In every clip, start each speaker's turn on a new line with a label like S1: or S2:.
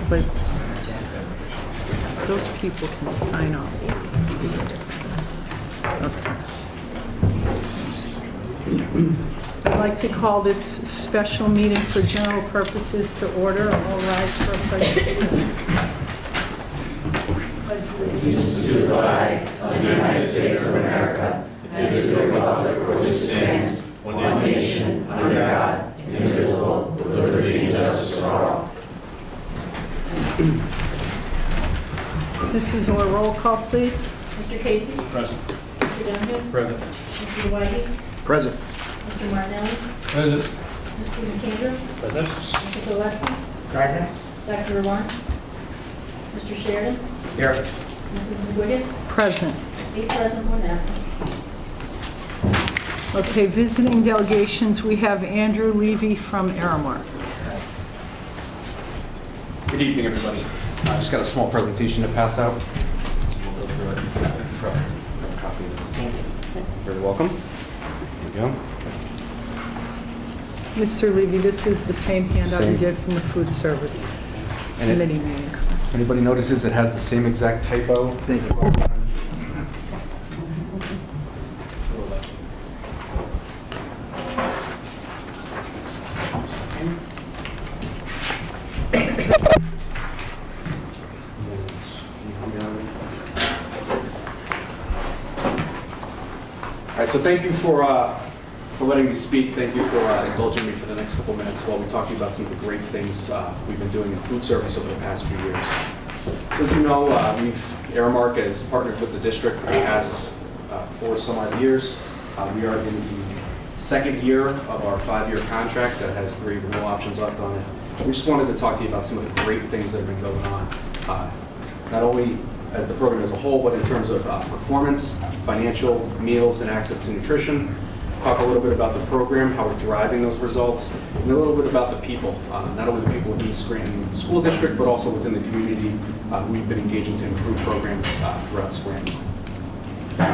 S1: But those people can sign off. Okay. I'd like to call this special meeting for general purposes to order. All rise for a pledge.
S2: Allegiance to the flag of the United States of America and to the republic for which it stands, one nation, under God, indivisible, with liberty and justice for all.
S1: This is a roll call, please.
S3: Mr. Casey?
S4: Present.
S3: Mr. Duncan?
S4: Present.
S3: Mr. Whitey?
S2: Present.
S3: Mr. Martinelli?
S4: Present.
S3: Mr. McKendra?
S4: Present.
S3: Mr. Gillespie?
S2: Present.
S3: Dr. Rowan? Mr. Sheridan?
S2: Here.
S3: Mrs. McGuigan?
S1: Present.
S3: 8 present, 1 absent.
S1: Okay, visiting delegations, we have Andrew Levy from Aramark.
S4: Good evening, everybody. I just got a small presentation to pass out. We'll go through it. Grab a copy of this. You're very welcome. There we go.
S1: Mr. Levy, this is the same handout you
S4: Same.
S1: did from the food service
S4: And
S1: committee meeting.
S4: if anybody notices, it has the same exact typo.
S2: Thank you.
S4: All right, so thank you for letting me speak. Thank you for indulging me for the next couple minutes while we talk to you about some of the great things we've been doing in food service over the past few years. So as you know, Aramark has partnered with the district for the past 4 some odd years. We are in the second year of our 5-year contract that has 3 renewal options left on it. We just wanted to talk to you about some of the great things that have been going on, not only as the program as a whole, but in terms of performance, financial, meals, and access to nutrition. Talk a little bit about the program, how we're driving those results, and a little bit about the people, not only the people within the Scranton School District, but also within the community we've been engaging to improve programs throughout Scranton.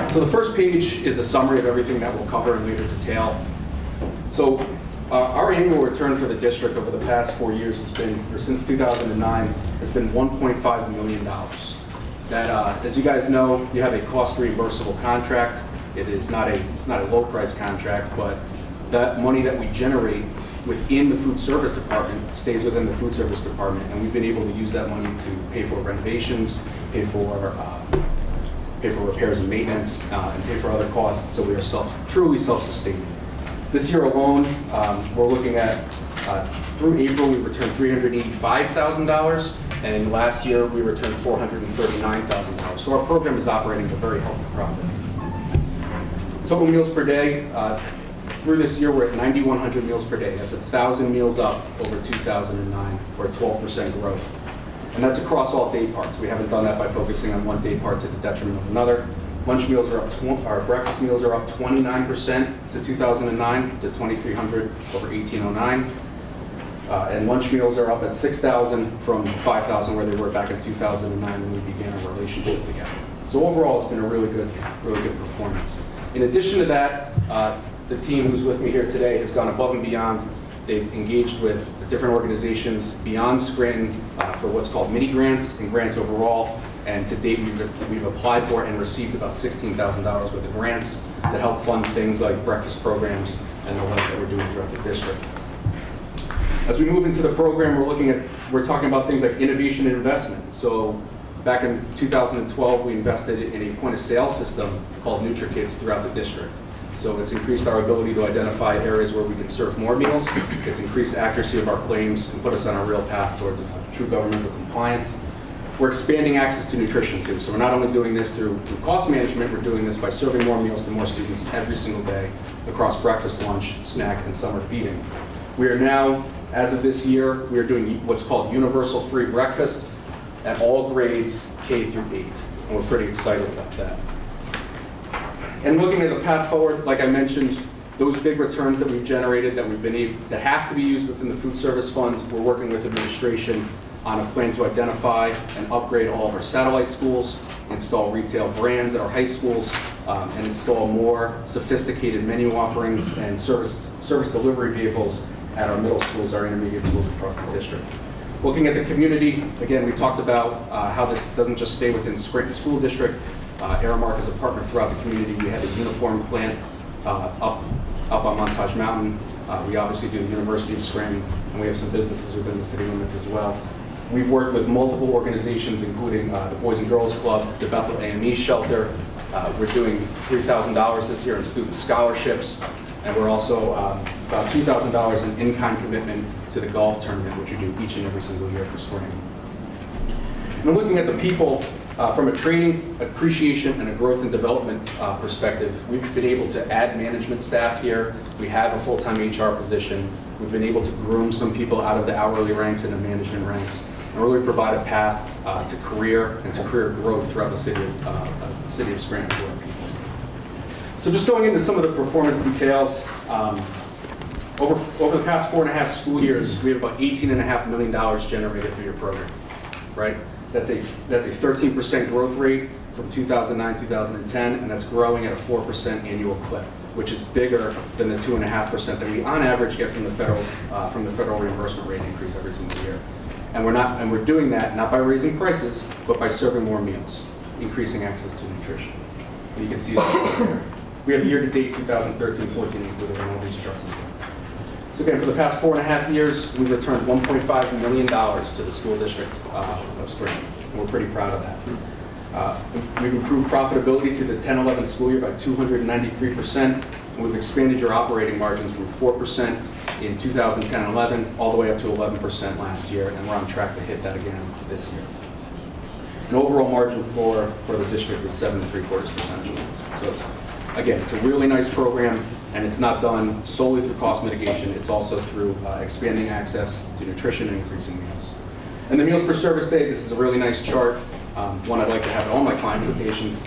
S4: So the first page is a summary of everything that we'll cover in later detail. So our annual return for the district over the past 4 years has been, or since 2009, has been $1.5 million. That, as you guys know, you have a cost reimbursable contract. It's not a low price contract, but that money that we generate within the food service department stays within the food service department, and we've been able to use that money to pay for renovations, pay for repairs and maintenance, and pay for other costs. So we are truly self-sustaining. This year alone, we're looking at through April we've returned $385,000, and last year we returned $439,000. So our program is operating at a very healthy profit. Total meals per day, through this year we're at 9,100 meals per day. That's 1,000 meals up over 2009, or 12% growth. And that's across all day parts. We haven't done that by focusing on one day part to the detriment of another. Lunch meals are up, our breakfast meals are up 29% to 2009 to 2,300 over 1,809. And lunch meals are up at 6,000 from 5,000 where they were back in 2009 when we began our relationship together. So overall, it's been a really good performance. In addition to that, the team who's with me here today has gone above and beyond. They've engaged with different organizations beyond Scranton for what's called mini grants and grants overall. And to date, we've applied for and received about $16,000 worth of grants that help fund things like breakfast programs and the like that we're doing throughout the district. As we move into the program, we're talking about things like innovation and investment. So back in 2012, we invested in a point of sale system called NutriKids throughout the district. So it's increased our ability to identify areas where we can serve more meals. It's increased accuracy of our claims and put us on a real path towards true governmental compliance. We're expanding access to nutrition too. So we're not only doing this through cost management, we're doing this by serving more meals to more students every single day across breakfast, lunch, snack, and summer feeding. We are now, as of this year, we are doing what's called universal free breakfast at all grades K through 8. And we're pretty excited about that. And looking at the path forward, like I mentioned, those big returns that we've generated that have to be used within the food service fund, we're working with administration on a plan to identify and upgrade all of our satellite schools, install retail brands at our high schools, and install more sophisticated menu offerings and service delivery vehicles at our middle schools, our intermediate schools across the district. Looking at the community, again, we talked about how this doesn't just stay within Scranton School District. Aramark is a partner throughout the community. We have a uniform plant up on Montage Mountain. We obviously do the University of Scranton, and we have some businesses within the city limits as well. We've worked with multiple organizations, including the Boys and Girls Club, the Bethel AME Shelter. We're doing $3,000 this year in student scholarships, and we're also about $2,000 in in-kind commitment to the golf tournament, which we do each and every single year for Scranton. And looking at the people, from a training, appreciation, and a growth and development perspective, we've been able to add management staff here. We have a full-time HR position. We've been able to groom some people out of the hourly ranks and the management ranks, and really provide a path to career and to career growth throughout the city of Scranton for our people. So just going into some of the performance details, over the past 4.5 school years, we have about $18.5 million generated for your program, right? That's a 13% growth rate from 2009, 2010, and that's growing at a 4% annual clip, which is bigger than the 2.5% that we, on average, get from the federal reimbursement rate increase every single year. And we're doing that not by raising prices, but by serving more meals, increasing access to nutrition. And you can see that there. We have year-to-date 2013-14 included in all these charts as well. So again, for the past 4.5 years, we've returned $1.5 million to the school district of Scranton, and we're pretty proud of that. We've improved profitability to the 10-11 school year by 293%, and we've expanded your operating margins from 4% in 2010-11 all the way up to 11% last year, and we're on track to hit that again this year. An overall margin for the district is 7.75 percentage points. So it's a really nice program, and it's not done solely through cost mitigation. It's also through expanding access to nutrition and increasing meals. And the meals per service day, this is a really nice chart, one I'd like to have at all my client locations.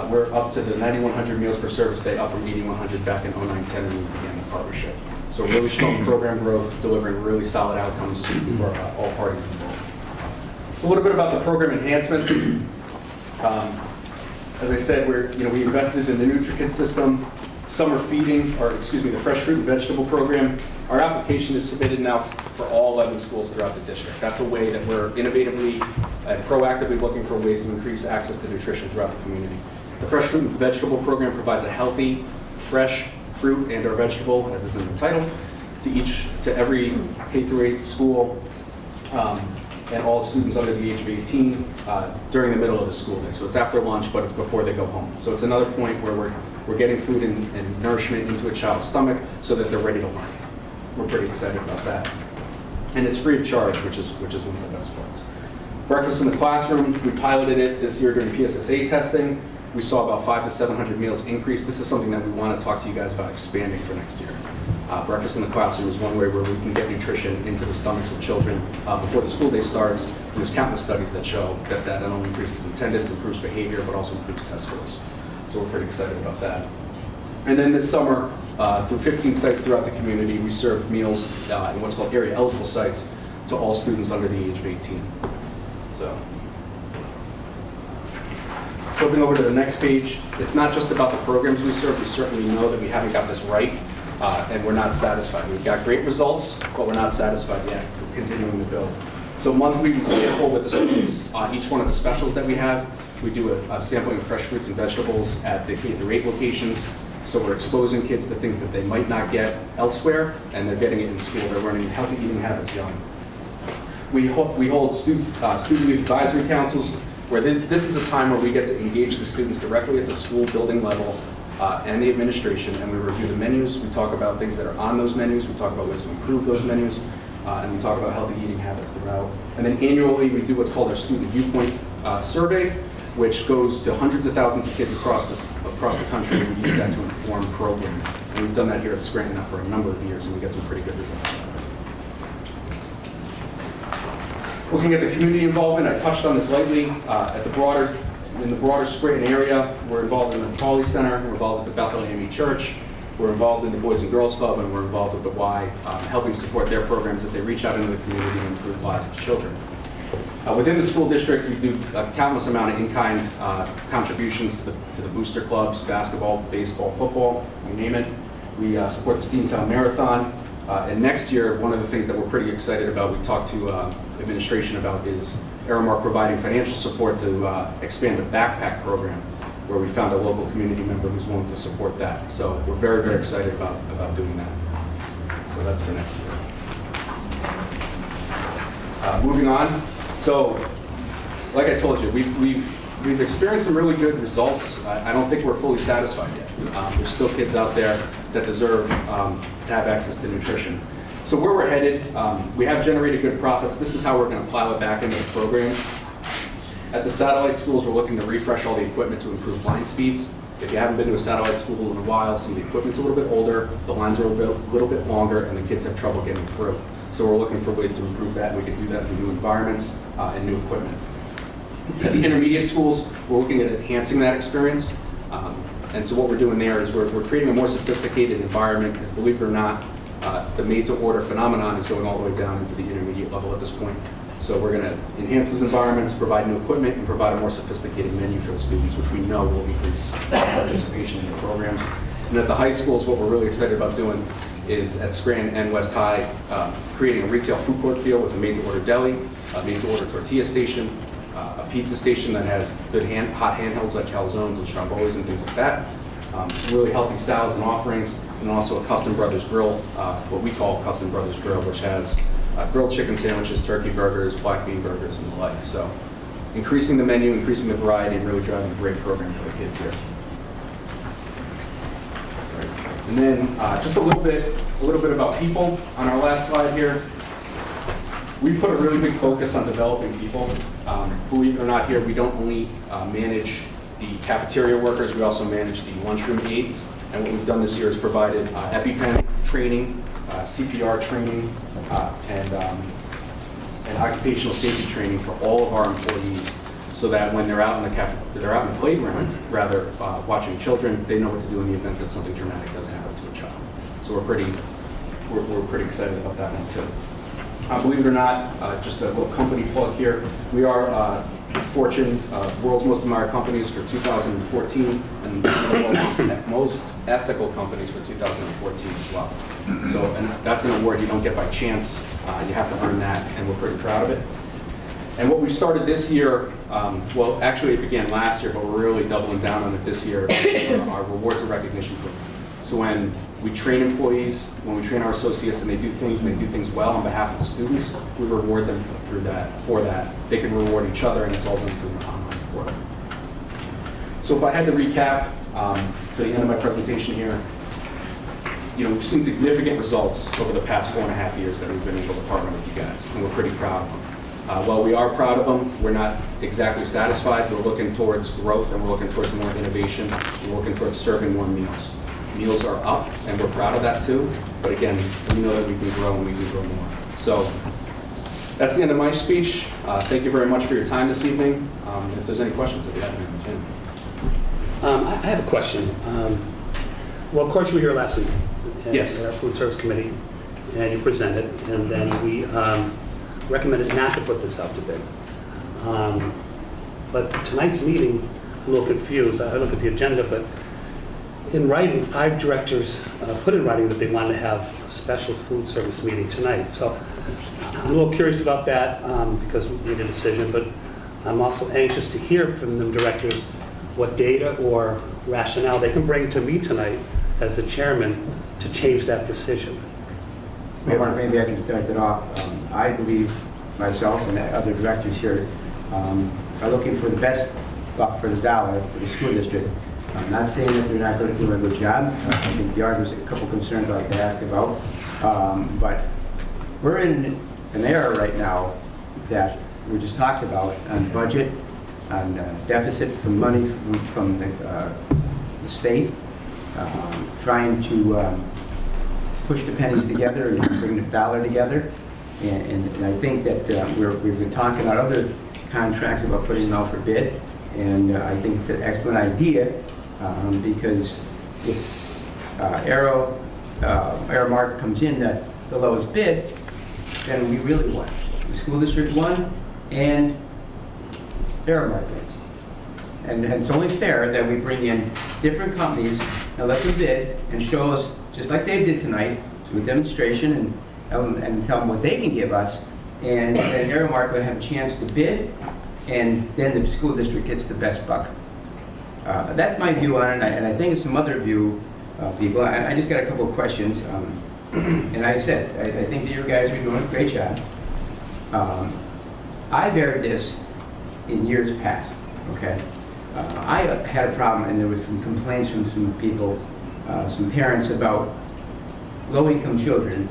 S4: We're up to the 9,100 meals per service day, up from 8,100 back in 09-10 when we began the partnership. So really strong program growth, delivering really solid outcomes for all parties involved. So a little bit about the program enhancements. As I said, we invested in the NutriKid system, summer feeding, the fresh fruit and vegetable program. Our application is submitted now for all 11 schools throughout the district. That's a way that we're innovatively and proactively looking for ways to increase access to nutrition throughout the community. The fresh fruit and vegetable program provides a healthy, fresh fruit and/or vegetable, as is in the title, to every K-8 school and all students under the age of 18 during the middle of the school day. So it's after lunch, but it's before they go home. So it's another point where we're getting food and nourishment into a child's stomach so that they're ready to learn. We're pretty excited about that. And it's free of charge, which is one of the best parts. Breakfast in the classroom, we piloted it this year during PSSA testing. We saw about 500 to 700 meals increase. This is something that we want to talk to you guys about expanding for next year. Breakfast in the classroom is one way where we can get nutrition into the stomachs of children before the school day starts. And there's countless studies that show that not only increases attendance, improves behavior, but also improves test scores. So we're pretty excited about that. And then this summer, through 15 sites throughout the community, we serve meals in what's called area eligible sites to all students under the age of 18. So, flipping over to the next page, it's not just about the programs we serve. We certainly know that we haven't got this right, and we're not satisfied. We've got great results, but we're not satisfied yet. We're continuing to build. So monthly, we sample with the students each one of the specials that we have. We do a sampling of fresh fruits and vegetables at the K-8 locations. So we're exposing kids to things that they might not get elsewhere, and they're getting it in school. They're learning healthy eating habits young. We hold student youth advisory councils, where this is a time where we get to engage the students directly at the school building level and the administration, and we review the menus. We talk about things that are on those menus. We talk about ways to improve those menus, and we talk about healthy eating habits throughout. And then annually, we do what's called our Student Viewpoint Survey, which goes to hundreds of thousands of kids across the country, and we use that to inform programming. And we've done that here at Scranton now for a number of years, and we get some pretty good results. Looking at the community involvement, I touched on this lightly. In the broader Scranton area, we're involved in the Pauley Center, we're involved with the Bethel AME Church, we're involved in the Boys and Girls Club, and we're involved with the Y, helping support their programs as they reach out into the community and improve the lives of children. Within the school district, we do a countless amount of in-kind contributions to the booster clubs, basketball, baseball, football, you name it. We support the Steamtown Marathon. And next year, one of the things that we're pretty excited about, we talked to administration about, is Aramark providing financial support to expand the backpack program, where we found a local community member who's willing to support that. So we're very, very excited about doing that. So that's for next year. Moving on. So, like I told you, we've experienced some really good results. I don't think we're fully satisfied yet. There's still kids out there that deserve to have access to nutrition. So where we're headed, we have generated good profits. This is how we're going to plow it back into the program. At the satellite schools, we're looking to refresh all the equipment to improve line speeds. If you haven't been to a satellite school in a while, some of the equipment's a little bit older, the lines are a little bit longer, and the kids have trouble getting through. So we're looking for ways to improve that, and we can do that through new environments and new equipment. At the intermediate schools, we're looking at enhancing that experience. And so what we're doing there is we're creating a more sophisticated environment, because believe it or not, the made-to-order phenomenon is going all the way down into the intermediate level at this point. So we're going to enhance those environments, provide new equipment, and provide a more sophisticated menu for the students, which we know will increase participation in the programs. And at the high schools, what we're really excited about doing is at Scranton and West High, creating a retail food court feel with a made-to-order deli, a made-to-order tortilla station, a pizza station that has good hot handhelds like calzones and strombolis and things like that, some really healthy salads and offerings, and also a Custom Brothers Grill, what we call Custom Brothers Grill, which has grilled chicken sandwiches, turkey burgers, black bean burgers, and the like. So increasing the menu, increasing the variety, and really driving a great program for the kids here. And then just a little bit about people on our last slide here. We've put a really big focus on developing people. Believe it or not, here we don't only manage the cafeteria workers, we also manage the lunchroom aides. And what we've done this year is provided EpiPen training, CPR training, and occupational safety training for all of our employees, so that when they're out in the playground, rather, watching children, they know what to do in the event that something dramatic does happen to a child. So we're pretty excited about that one too. Believe it or not, just a little company plug here. We are Fortune World's Most Admired Companies for 2014, and one of the most ethical companies for 2014 as well. So, and that's an award you don't get by chance. You have to earn that, and we're pretty proud of it. And what we've started this year, well, actually it began last year, but we're really doubling down on it this year, is our rewards and recognition program. So when we train employees, when we train our associates and they do things well on behalf of the students, we reward them for that. They can reward each other, and it's all done through an online portal. So if I had to recap for the end of my presentation here, we've seen significant results over the past 4.5 years that we've been able to partner with you guys, and we're pretty proud of them. While we are proud of them, we're not exactly satisfied. We're looking towards growth, and we're looking towards more innovation. We're looking towards serving more meals. Meals are up, and we're proud of that too. But again, we know that we can grow, and we can grow more. So that's the end of my speech. Thank you very much for your time this evening. If there's any questions, I'd be happy to answer.
S5: I have a question. Well, of course, you were here last week.
S4: Yes.
S5: At our food service committee, and you presented, and then we recommended not to put this out to bid. But tonight's meeting, I'm a little confused. I look at the agenda, but in writing, 5 directors put in writing that they wanted to have a special food service meeting tonight. So I'm a little curious about that because we made a decision, but I'm also anxious to hear from them directors what data or rationale they can bring to me tonight as the chairman to change that decision.
S6: Maybe I can start it off. I believe myself and the other directors here are looking for the best buck for the dollar for the school district. I'm not saying that they're not going to do a good job. I think the there's a couple concerns I'd like to ask about. But we're in an era right now that we just talked about on budget, on deficits from money from the state, trying to push the pennies together and bring the dollar together. And I think that we've been talking about other contracts about putting them out for bid. And I think it's an excellent idea because if Aramark comes in at the lowest bid, then we really won. The school district won and Aramark wins. And it's only fair that we bring in different companies and let them bid and show us, just like they did tonight, do a demonstration and tell them what they can give us, and then Aramark will have a chance to bid, and then the school district gets the best buck. That's my view on it, and I think it's some other view people. I just got a couple of questions, and I said, I think that you guys are doing a great job. I've aired this in years past, okay? I had a problem, and there were some complaints from some people, some parents about low-income children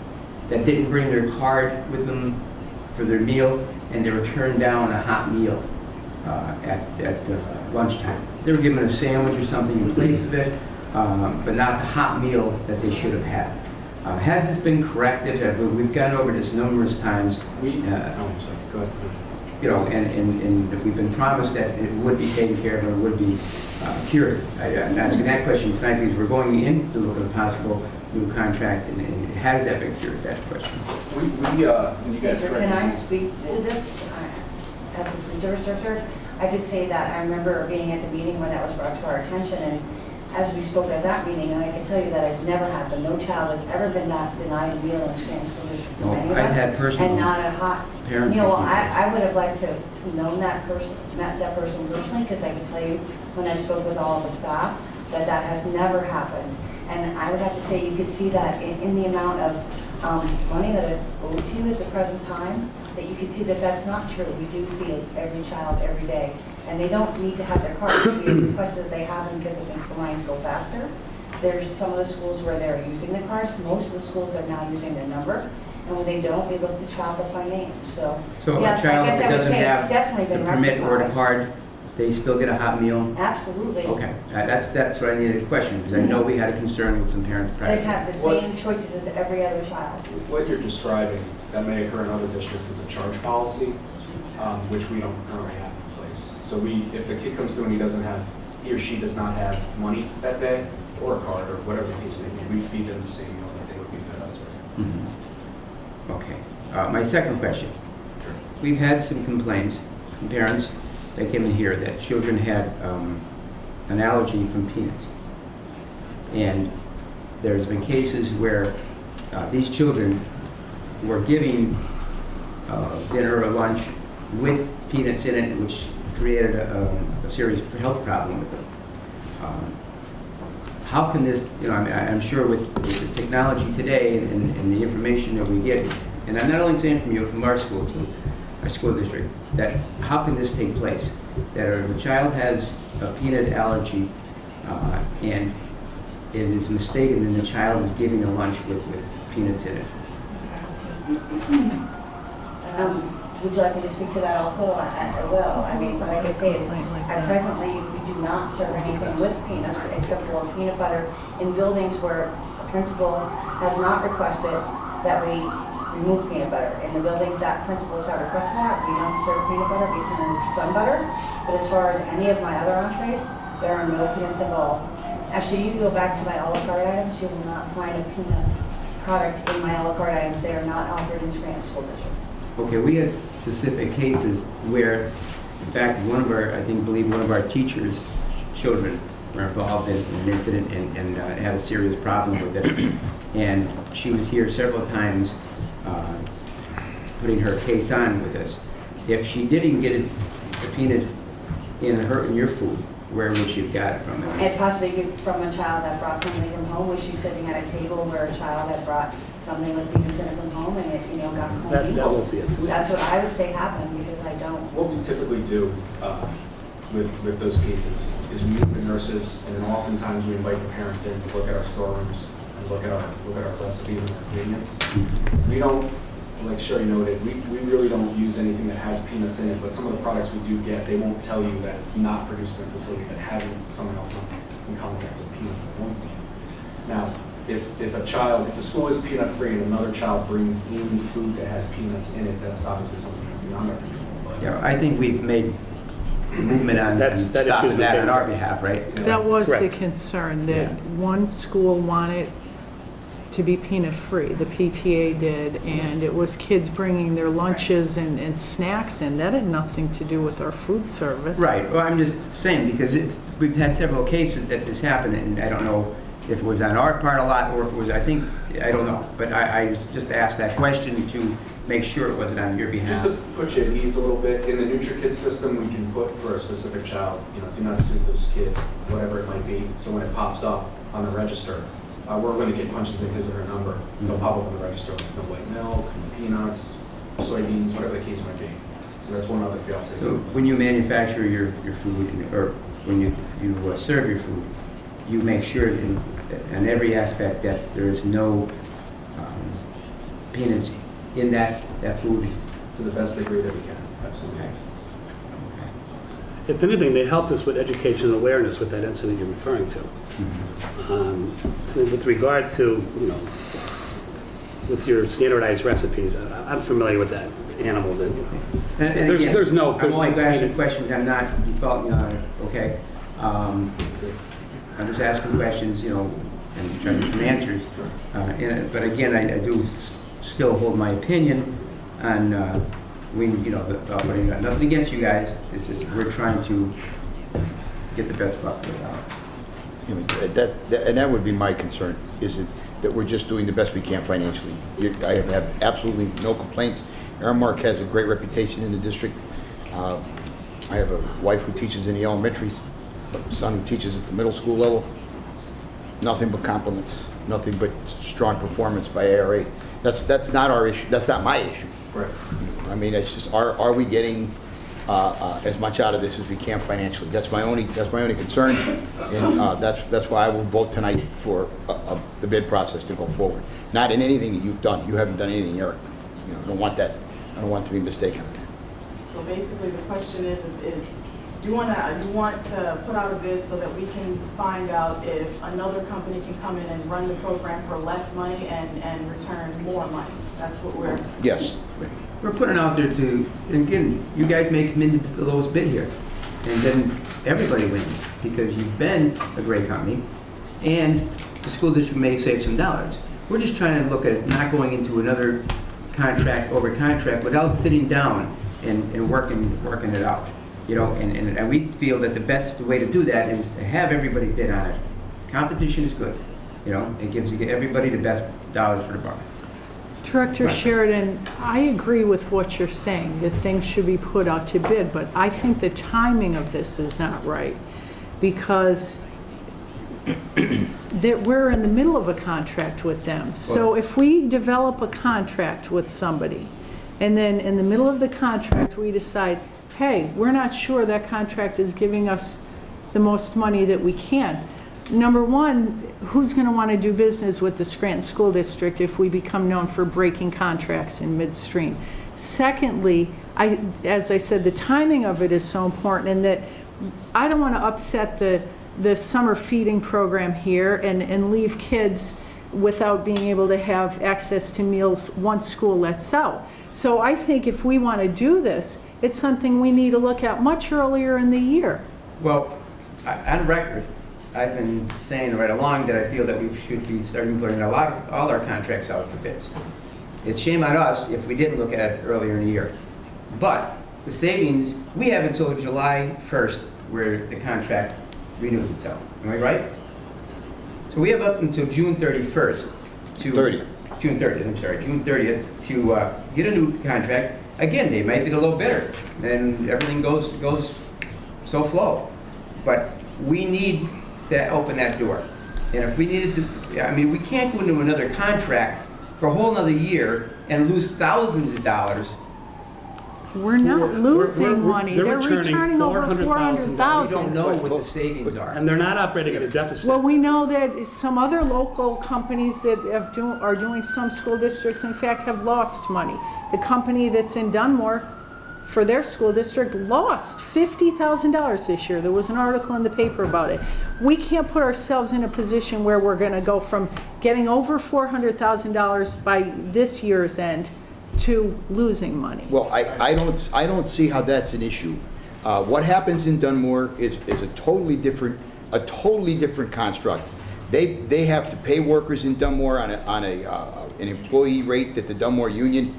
S6: that didn't bring their card with them for their meal, and they were turned down a hot meal at lunchtime. They were given a sandwich or something in place of it, but not the hot meal that they should have had. Has this been corrected? We've gone over this numerous times.
S4: I'm sorry, go ahead, please.
S6: You know, and we've been promised that it would be taken care of and it would be cured. I'm asking that question tonight because we're going in to look at a possible new contract, and has that been cured, that question?
S4: When you guys...
S7: Can I speak to this as the food service director? I could say that I remember being at the meeting when that was brought to our attention, and as we spoke at that meeting, and I can tell you that has never happened. No child has ever been not denied a meal in Scranton School District from any of
S6: I've
S7: us,
S6: had personal
S7: and not a hot.
S6: parents.
S7: You know, I would have liked to have known that person, met that person personally, because I can tell you when I spoke with all of the staff that that has never happened. And I would have to say you could see that in the amount of money that is owed to you at the present time, that you could see that that's not true. We do feed every child every day. And they don't need to have their cards. We requested that they have them because it makes the lines go faster. There's some of the schools where they're using the cards. Most of the schools are now using their number. And when they don't, we look the child up by name. So yes,
S6: a
S7: I
S6: child
S7: guess
S6: that
S7: I would
S6: doesn't
S7: say it's
S6: have
S7: definitely
S6: the
S7: been
S6: permit or the
S7: rectified.
S6: card, they still get a hot meal?
S7: Absolutely.
S6: Okay, that's what I needed to question, because I know we had a concern with some parents prior.
S7: They have the same choices as every other child.
S4: What you're describing, that may occur in other districts, is a charge policy, which we don't currently have in place. So if the kid comes through and he or she does not have money that day, or a card, or whatever the case may be, we feed them the same meal that they would be fed elsewhere.
S6: Mhm. Okay. My second question.
S4: Sure.
S6: We've had some complaints from parents that came in here that children had an allergy from peanuts. And there's been cases where these children were giving dinner or lunch with peanuts in it, which created a serious health problem with them. How can this, I'm sure with the technology today and the information that we get, and I'm not only saying from you, from our school too, our school district, that how can this take place? That if a child has a peanut allergy and it is mistaken and the child is giving a lunch with peanuts in it.
S7: Would you like me to speak to that also? I will. I mean, what I can say is, presently, we do not serve anything with peanuts except for peanut butter in buildings where a principal has not requested that we remove peanut butter. In the buildings that principals have requested that, we don't serve peanut butter, we serve sun butter. But as far as any of my other entrees, there are no peanuts involved. Actually, you can go back to my a la carte items, you will not find a peanut product in my a la carte items. They are not offered in Scranton School District.
S6: Okay, we have specific cases where, in fact, one of our teachers' children were involved in an incident and had a serious problem with it. And she was here several times putting her case on with us. If she didn't get the peanut in your food, where would she have got it from?
S7: And possibly from a child that brought something from home. Was she sitting at a table where a child had brought something with peanuts in it from home and it, got clean?
S5: That won't be it.
S7: That's what I would say happened, because I don't.
S4: What we typically do with those cases is we meet the nurses, and then oftentimes we invite the parents in to look at our storerooms and look at our recipes and our ingredients. We don't, like Sherry noted, we really don't use anything that has peanuts in it, but some of the products we do get, they won't tell you that it's not produced in a facility that hasn't somehow come in contact with peanuts at one point. Now, if the school is peanut free and another child brings in food that has peanuts in it, that's obviously something that's beyond our control. But
S6: Yeah, I think we've made movement on
S5: That
S6: stopping
S5: issue's been
S6: that on
S5: taken
S6: our
S5: care of.
S6: behalf, right?
S1: That was the
S5: Correct.
S1: concern, that
S6: Yeah.
S1: one school wanted to be peanut-free, the PTA did, and it was kids bringing their lunches and snacks in. That had nothing to do with our food service.
S6: Right, well, I'm just saying, because we've had several cases that this happened, and I don't know If it was on our part a lot, or if it was, I don't know. But I just asked that question to make sure it wasn't on your
S4: Just
S6: behalf.
S4: to put you at ease a little bit, in the NutriKid system, we can put for a specific child, do not suit this kid, whatever it might be. So when it pops up on the register, when the kid punches in his or her number, it'll pop up on the register with no white milk, peanuts, soybeans, whatever the case might be. So that's one other fail-safe.
S6: So when you manufacture your food, or when you serve your food, you make sure in every aspect that there is no peanuts in that food.
S4: To the best degree that we can, absolutely.
S5: If anything, they helped us with education and awareness with that incident you're referring to. And with regard to, with your standardized recipes, I'm familiar with that animal. That,
S6: And again,
S5: there's no.
S6: I'm only asking questions. I'm not defaulting on it. Okay. I'm just asking questions, and trying to get some answers. But again, I do still hold my opinion on nothing against you guys. It's just we're trying to get the best buck for the dollar.
S2: That would be my concern, is that we're just doing the best we can financially. I have absolutely no complaints. Aramark has a great reputation in the district. I have a wife who teaches in the elementaries, a son who teaches at the middle school level. Nothing but compliments, nothing but strong performance by ARA. That's not our issue. That's not my issue.
S4: Right.
S2: I mean, it's just are we getting as much out of this as we can financially? That's my only concern, and that's why I will vote tonight for the bid process to go forward. Not in anything that you've done. You haven't done anything, Eric. I don't want that. I don't want to be mistaken.
S8: So basically, the question is you want to put out a bid so that we can find out if another company can come in and run the program for less money and return more money. That's what we're.
S2: Yes.
S6: We're putting out there and again, you guys may come into the lowest bid here, and then everybody wins because you've been a great company, and the school district may save some dollars. We're just trying to look at not going into another contract over contract without sitting down and working it out. And we feel that the best way to do that is to have everybody bid on it. Competition is good. It gives everybody the best dollars for the buck.
S1: Director Sheridan, I agree with what you're saying, that things should be put out to bid, but I think the timing of this is not right, because we're in the middle of a contract with them. So if we develop a contract with somebody, and then in the middle of the contract we decide, hey, we're not sure that contract is giving us the most money that we can. Number one, who's going to want to do business with the Scranton School District if we become known for breaking contracts in midstream? Secondly, as I said, the timing of it is so important, in that I don't want to upset the summer feeding program here and leave kids without being able to have access to meals once school lets out. So I think if we want to do this, it's something we need to look at much earlier in the year.
S6: Well, on record, I've been saying right along that I feel that we should be starting putting all our contracts out for bids. It's shame on us if we didn't look at it earlier in the year. But the savings, we have until July 1st where the contract renews itself. Am I right? So we have up until June 31st to...
S2: 30th.
S6: June 30th to get a new contract. Again, they might be the low bidder, and everything goes so flow. But we need to open that door. And if we needed to, we can't go into another contract for a whole another year and lose thousands of dollars.
S1: We're not losing money.
S5: They're
S1: They're returning over
S6: We
S1: $400,000.
S6: don't know what the savings are.
S5: And they're not operating at a deficit.
S1: Well, we know that some other local companies that are doing some school districts, in fact, have lost money. The company that's in Dunmore, for their school district, lost $50,000 this year. There was an article in the paper about it. We can't put ourselves in a position where we're going to go from getting over $400,000 by this year's end to losing money.
S2: Well, I don't see how that's an issue. What happens in Dunmore is a totally different construct. They have to pay workers in Dunmore on an employee rate that the Dunmore union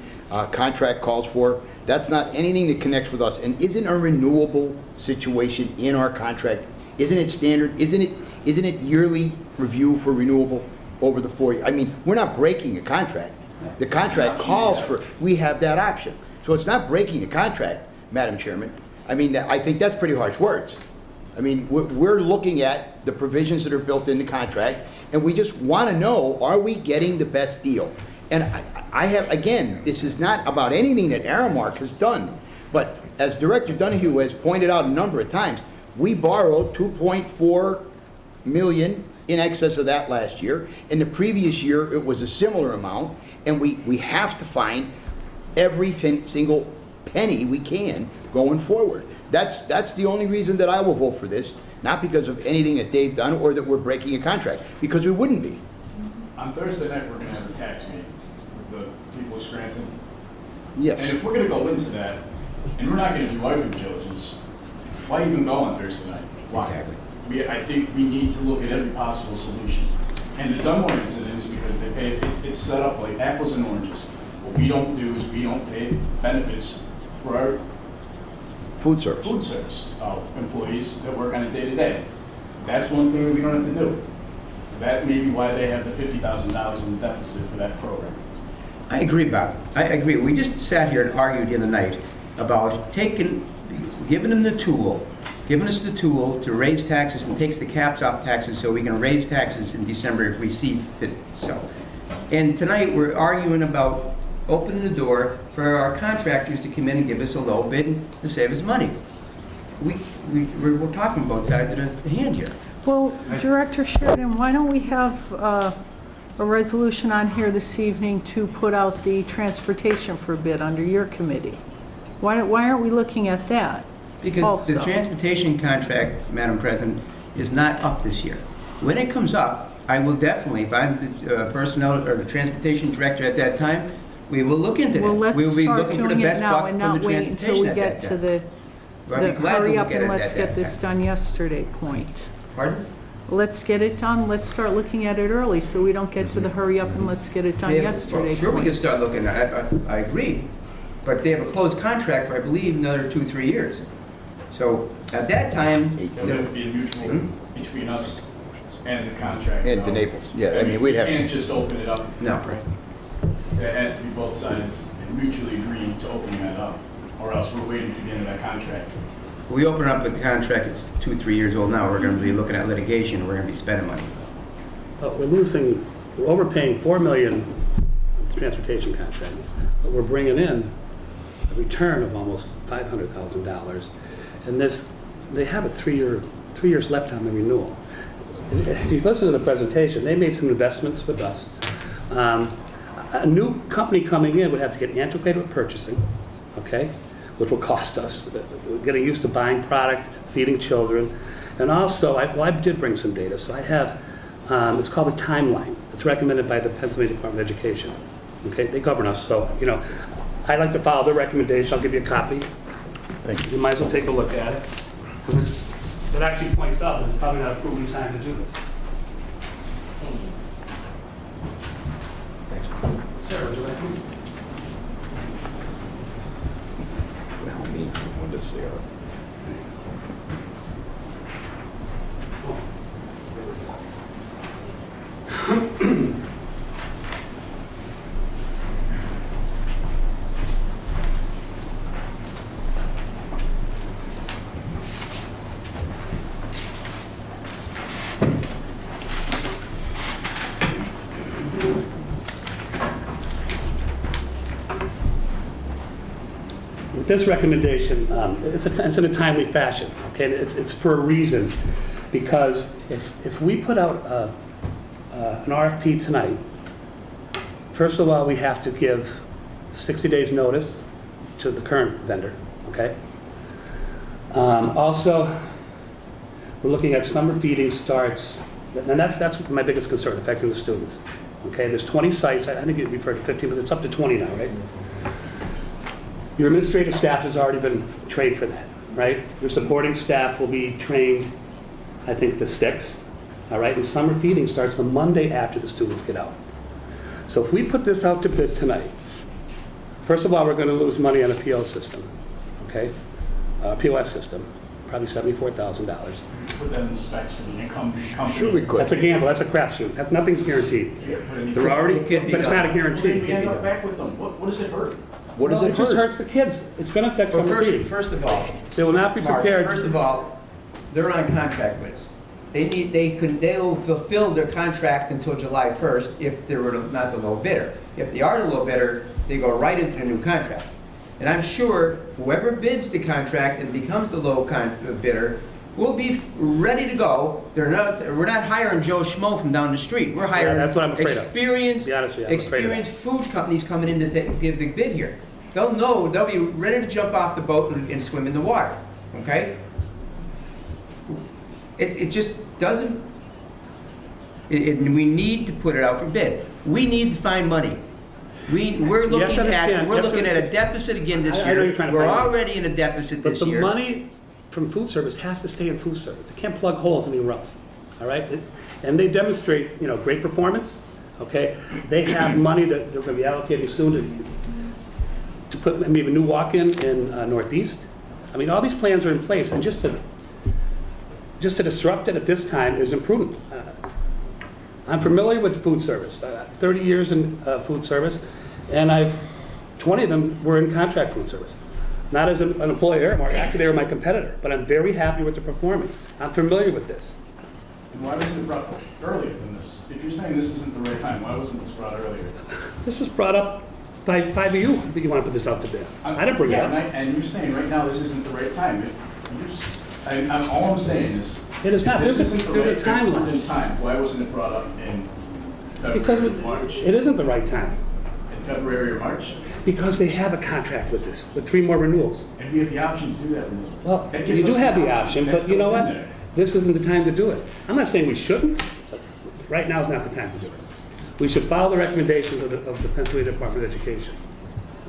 S2: contract calls for. That's not anything that connects with us, and isn't a renewable situation in our contract. Isn't it standard? Isn't it yearly
S9: review for renewable over the 4 years. I mean, we're not breaking a contract. The contract calls for, we have that option. So it's not breaking the contract, Madam Chairman. I mean, I think that's pretty harsh words. I mean, we're looking at the provisions that are built in the contract, and we just want to know, are we getting the best deal? And I have, again, this is not about anything that Aramark has done, but as Director Donahue has pointed out a number of times, we borrowed $2.4 million in excess of that last year. In the previous year, it was a similar amount, and we have to find every single penny we can going forward. That's the only reason that I will vote for this, not because of anything that they've done or that we're breaking a contract, because we wouldn't be.
S10: On Thursday night, we're gonna have a tax meeting with the people of Scranton.
S9: Yes.
S10: And if we're gonna go into that, and we're not gonna do our due diligence, why even go on Thursday night? Why?
S6: Exactly.
S10: I think we need to look at every possible solution. And the Dunmore incident is because it's set up like apples and oranges. What we don't do is we don't pay benefits for our
S9: Food service.
S10: food service employees that work on a day-to-day. That's one thing that we don't have to do. That may be why they have the $50,000 in the deficit for that program.
S6: I agree, Bob. I agree. We just sat here and argued the other night about giving them the tool, giving us the tool to raise taxes and takes the caps off taxes so we can raise taxes in December if we see fit so. And tonight we're arguing about opening the door for our contractors to come in and give us a low bid to save us money. We're talking both sides of the hand here.
S1: Well, Director Sheridan, why don't we have a resolution on here this evening to put out the transportation for bid under your committee? Why aren't we looking at that?
S6: Because the
S1: Also.
S6: transportation contract, Madam President, is not up this year. When it comes up, I will definitely, if I'm the personnel or the transportation director at that time, we will look into that.
S1: Well, let's
S6: We will be
S1: start
S6: looking for the
S1: doing it
S6: best
S1: now
S6: buck
S1: and
S6: from the
S1: not wait until
S6: transportation
S1: we
S6: at
S1: get
S6: that
S1: to
S6: time.
S1: the
S6: Well, I'd be glad to
S1: hurry
S6: look
S1: up
S6: at
S1: and
S6: it
S1: let's
S6: at
S1: get
S6: that
S1: this
S6: time.
S1: done yesterday point.
S6: Pardon?
S1: Let's get it done, let's start looking at it early so we don't get to the hurry up and let's get it done
S6: They have-
S1: yesterday
S6: well, Sure, we can
S1: point.
S6: start looking, I agree, but they have a closed contract for, I believe, another 2-3 years. So at that time,
S10: It would have to be a mutual between us and the contract.
S9: And the Naples, yeah, I mean, we'd have.
S10: You can't just open it up.
S6: no.
S10: That has to be both sides mutually agreeing to opening that up, or else we're waiting to get into that contract.
S6: We open up with the contract, it's 2-3 years old now, we're gonna be looking at litigation, we're gonna be spending money.
S5: But we're overpaying $4 million of the transportation contract, but we're bringing in a return of almost $500,000. And they have a 3 years left on the renewal. If you listen to the presentation, they made some investments with us. A new company coming in would have to get antiquated with purchasing, okay, which will cost us. We're getting used to buying product, feeding children. And also, I did bring some data. So I have, it's called a timeline. It's recommended by the Pennsylvania Department of Education. Okay, they govern us. So, I like to follow their recommendation. I'll give you a copy.
S9: Thank you.
S5: You might as well take a look at it. It actually points out that it's probably not a proven time to do this. Sarah, would you like to?
S9: Well, me, when does they are.
S5: This recommendation, it's in a timely fashion, okay? It's for a reason, because if we put out an RFP tonight, first of all, we have to give 60 days notice to the current vendor, okay? Also, we're looking at summer feeding starts, and that's my biggest concern, affecting the students, okay? There's 20 sites, I think you'd refer to 15, but it's up to 20 now, right? Your administrative staff has already been trained for that, right? Your supporting staff will be trained, I think, the 6th, all right? And summer feeding starts the Monday after the students get out. So if we put this out to bid tonight, first of all, we're going to lose money on a PO system, okay? POS system, probably $74,000.
S10: put that in the specs for the income company.
S9: Sure we could.
S5: That's a gamble, that's a crapshoot. Nothing's guaranteed. They're already,
S6: It can be
S5: but it's
S6: done.
S5: not a
S10: What do
S5: guarantee.
S10: we end up back with them? What does it hurt?
S9: What does
S5: Well,
S9: it
S5: just
S9: hurt?
S5: hurts the kids. It's going to affect
S6: Well,
S5: summer feeding.
S6: first of all,
S5: They will not be
S6: Mark,
S5: prepared.
S6: first of all, they're on contract with us. They'll fulfill their contract until July 1st if they were not the low bidder. If they are the low bidder, they go right into the new contract. And I'm sure whoever bids the contract and becomes the low bidder will be ready to go. We're not hiring Joe Schmo from down the street. We're hiring
S5: that's what I'm afraid of.
S6: experienced,
S5: To be honest with you, I'm afraid of that.
S6: experienced food companies coming in to give the bid here. They'll know, they'll be ready to jump off the boat and swim in the water, okay? It just doesn't, we need to put it out for bid. We need to find money. We're
S5: You have to understand, you have to
S6: looking at a deficit again this
S5: I know
S6: year.
S5: you're trying to
S6: We're
S5: find money.
S6: already in a deficit
S5: But
S6: this
S5: the
S6: year.
S5: money from food service has to stay in food service. It can't plug holes anywhere else, all right? And they demonstrate, great performance, okay? They have money that they're going to be allocating soon to put maybe a new walk-in in Northeast. I mean, all these plans are in place, and just to disrupt it at this time is imprudent. I'm familiar with food service, 30 years in food service, and 20 of them were in contract food service. Not as an employee at Aramark, actually they were my competitor, but I'm very happy with the performance. I'm familiar with this.
S10: And why wasn't it brought up earlier than this? If you're saying this isn't the right time, why wasn't this brought earlier?
S5: This was brought up by 5 of you, that you want to put this out to bid. I didn't bring it
S10: Yeah,
S5: up.
S10: and you're saying right now this isn't the right time. All I'm saying is.
S5: It is not.
S10: if this
S5: There's a-
S10: isn't the
S5: there's a
S10: right
S5: timeline.
S10: In time, why wasn't it brought up in
S5: Because
S10: February, March?
S5: it isn't the right time,
S10: In February or March?
S5: because they have a contract with this, with 3 more renewals.
S10: And we have the option to do that.
S5: Well,
S10: That
S5: you
S10: gives
S5: do
S10: us
S5: have the option,
S10: That's
S5: but you know
S10: built in
S5: what?
S10: there.
S5: This isn't the time to do it. I'm not saying we shouldn't, but right now is not the time to do it. We should follow the recommendations of the Pennsylvania Department of Education.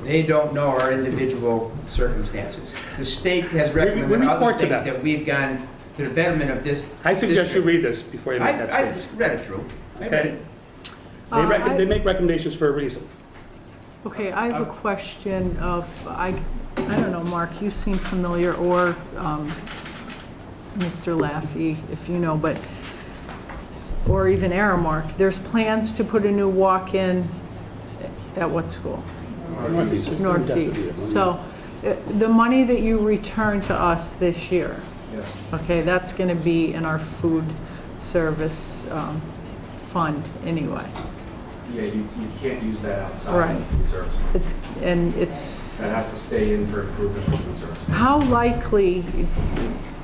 S6: They don't know our individual circumstances. The state has recommended other
S5: report to
S6: things
S5: them.
S6: that we've gone to the betterment of this.
S5: I suggest you
S6: district.
S5: read this before you make that statement.
S6: I've read it through. I read
S5: Okay?
S6: it.
S5: They make recommendations for a reason.
S1: Okay, I have a question of, I don't know, Mark, you seem familiar, or Mr. Laffey, if you know, but, or even Aramark. There's plans to put a new walk-in at what school? Northeast. So the money that you return to us this year,
S4: Yes.
S1: okay, that's going to be in our food service fund anyway.
S4: Yeah, you can't use that outside
S1: Right.
S4: of food service.
S1: It's,
S4: That has to stay in for improvement of food service.
S1: how likely,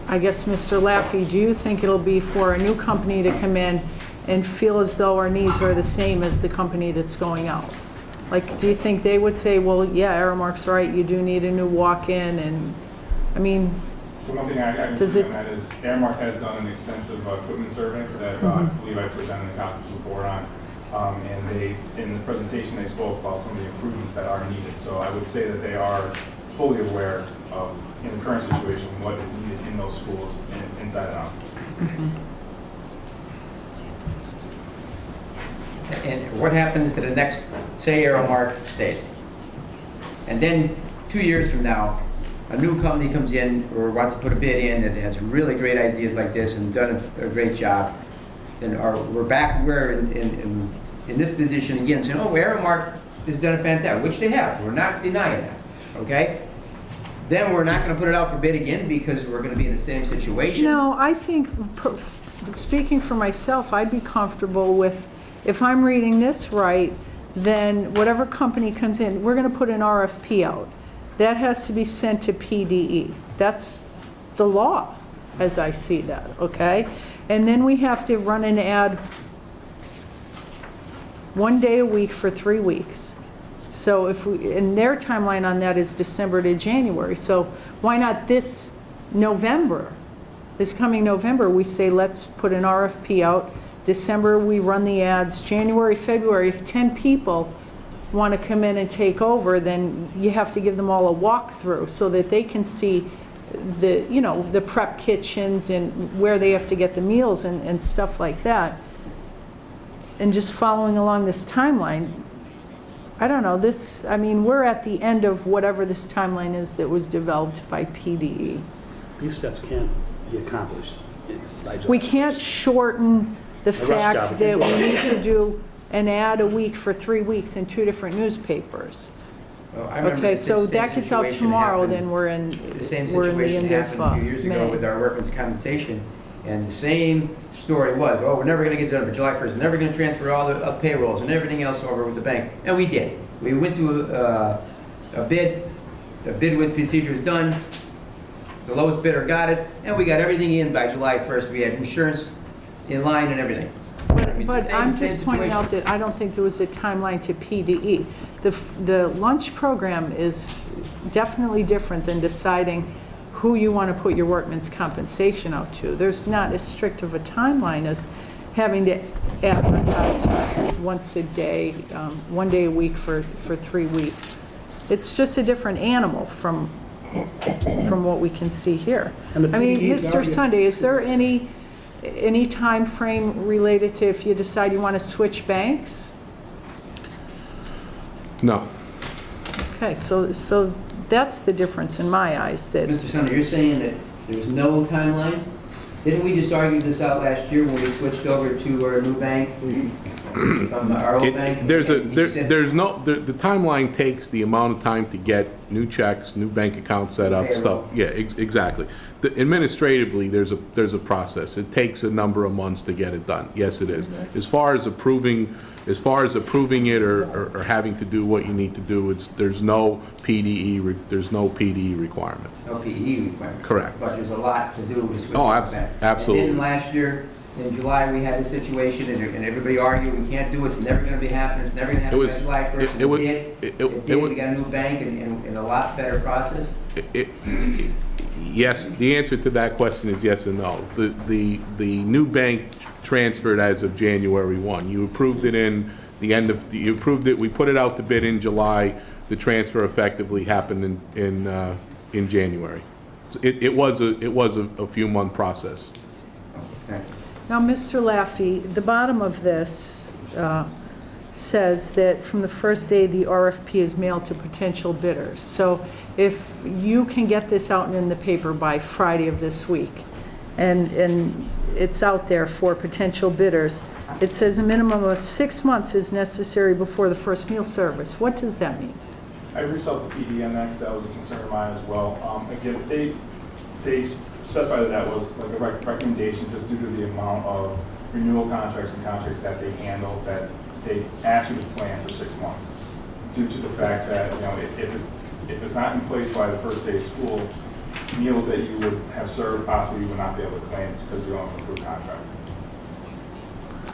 S1: I guess, Mr. Laffey, do you think it'll be for a new company to come in and feel as though our needs are the same as the company that's going out? Like, do you think they would say, well, yeah, Aramark's right, you do need a new walk-in, and, I mean,
S11: The one thing I
S1: Does
S11: disagree
S1: it-
S11: on that is Aramark has done an extensive equipment survey that I believe I presented a copy before on. And they, in the presentation, they spoke about some of the improvements that are needed. So I would say that they are fully aware of, in the current situation, what is needed in those schools, inside and out.
S6: And what happens to the next, say Aramark stays? And then 2 years from now, a new company comes in or wants to put a bid in that has really great ideas like this and done a great job. And we're back where in this position again, saying, oh, Aramark has done a fantastic, which they have. We're not denying that, okay? Then we're not going to put it out for bid again because we're going to be in the same situation.
S1: no, I think, speaking for myself, I'd be comfortable with, if I'm reading this right, then whatever company comes in, we're going to put an RFP out. That has to be sent to PDE. That's the law, as I see that, okay? And then we have to run an ad 1 day a week for 3 weeks. So if we, and their timeline on that is December to January. So why not this November, this coming November, we say, let's put an RFP out. December, we run the ads. January, February, if 10 people want to come in and take over, then you have to give them all a walkthrough so that they can see the, the prep kitchens and where they have to get the meals and stuff like that. And just following along this timeline, I don't know, we're at the end of whatever this timeline is that was developed by PDE.
S5: These steps can't be accomplished by July.
S1: We can't
S5: 1st.
S1: shorten the
S5: A rush job.
S1: fact that we need to do an ad a week for 3 weeks in 2 different newspapers.
S6: Well, I remember
S1: Okay,
S6: the
S1: so
S6: same
S1: that gets out
S6: situation
S1: tomorrow,
S6: happened-
S1: then we're in
S6: The same
S1: the
S6: situation
S1: end of
S6: happened a few years ago with
S1: May.
S6: our workman's compensation, and the same story was, oh, we're never gonna get it done by July 1st, we're never gonna transfer all the payrolls and everything else over with the bank. And we did. We went to a bid, the bid with procedure was done, the lowest bidder got it, and we got everything in by July 1st. We had insurance in line and everything. I mean,
S1: But
S6: same-
S1: I'm
S6: same
S1: just pointing out
S6: situation.
S1: that I don't think there was a timeline to PDE. The lunch program is definitely different than deciding who you want to put your workman's compensation out to. There's not as strict of a timeline as having to advertise once a day, 1 day a week for 3 weeks. It's just a different animal from what we can see here.
S5: And the
S1: I mean,
S5: PDE is
S1: Mr.
S5: already-
S1: Sunday, is there any time frame related to if you decide you want to switch banks?
S2: No.
S1: Okay, so that's the difference in my eyes, that,
S6: Mr. Sumner, you're saying that there's no timeline? Didn't we just argue this out last year when we switched over to our new bank? From our old bank?
S2: There's
S6: And you said-
S2: the timeline takes the amount of time to get new checks, new bank accounts set up, stuff. Yeah, exactly. Administratively, there's a process. It takes a number of months to get it done. Yes, it is. As far as approving it or having to do what you need to do, there's no PDE requirement.
S6: No PE requirement.
S2: Correct.
S6: But there's a lot to do to switch
S2: Oh,
S6: to the bank.
S2: absolutely.
S6: And then last year, in July, we had this situation, and everybody argued, we can't do it, it's never gonna be happening, it's never gonna happen by
S2: was-
S6: July 1st.
S2: it was-
S6: It
S2: it
S6: did,
S2: was-
S6: we got a new bank and a lot better process.
S2: Yes, the answer to that question is yes and no. The new bank transferred as of January 1. You approved it you approved it, we put it out to bid in July. The transfer effectively happened in January. So It was a few month process.
S6: Thank you.
S1: now, Mr. Laffey, the bottom of this says that from the first day the RFP is mailed to potential bidders. So if you can get this out in the paper by Friday of this week, and it's out there for potential bidders, it says a minimum of 6 months is necessary before the first meal service. What does that mean?
S11: I reached out to PDMX, that was a concern of mine as well. Again, they specified that was like a recommendation just due to the amount of renewal contracts and contracts that they handle, that they ask you to plan for 6 months. Due to the fact that, if it's not in place by the first day of school, meals that you would have served possibly you would not be able to claim because you don't have an approved contract.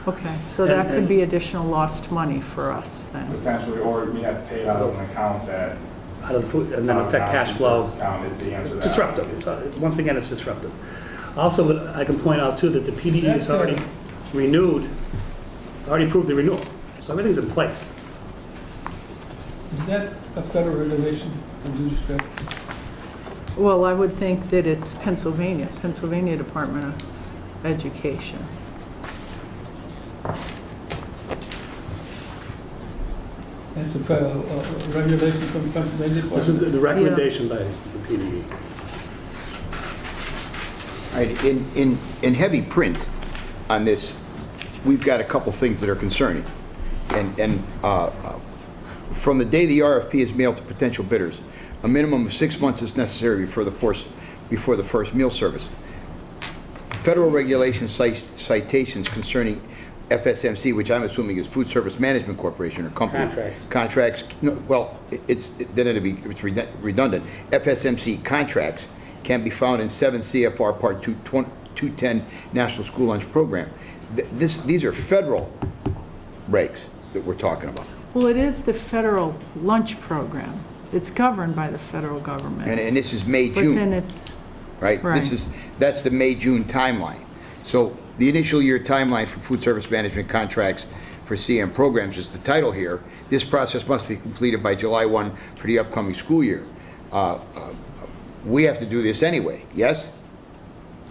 S1: Okay, so that could be additional lost money for us then.
S11: Potentially, or we have to pay it out of an account that.
S5: Out of the food, and then affect cash flow.
S11: Account is the answer to that.
S5: Disruptive. Once again, it's disruptive. Also, I can point out too that the PDE is already renewed, already approved the renewal. So everything's in place.
S12: Is that a federal regulation to do this?
S1: Well, I would think that it's Pennsylvania Department of Education.
S12: It's a federal regulation from Pennsylvania?
S5: This is the recommendation by the PDE.
S9: All right, in heavy print on this, we've got a couple things that are concerning. And from the day the RFP is mailed to potential bidders, a minimum of 6 months is necessary before the first meal service. Federal regulation citations concerning FSMC, which I'm assuming is Food Service Management Corporation or company. Contracts, no, well, it's redundant. FSMC contracts can be found in 7 CFR Part 210 National School Lunch Program. These are federal regs that we're talking about.
S1: Well, it is the federal lunch program. It's governed by the federal government.
S9: And this is May,
S1: But
S9: June.
S1: then it's,
S9: Right?
S1: Right.
S9: That's the May-June timeline. So the initial year timeline for food service management contracts for CM programs is the title here. This process must be completed by July 1 for the upcoming school year. We have to do this anyway, yes?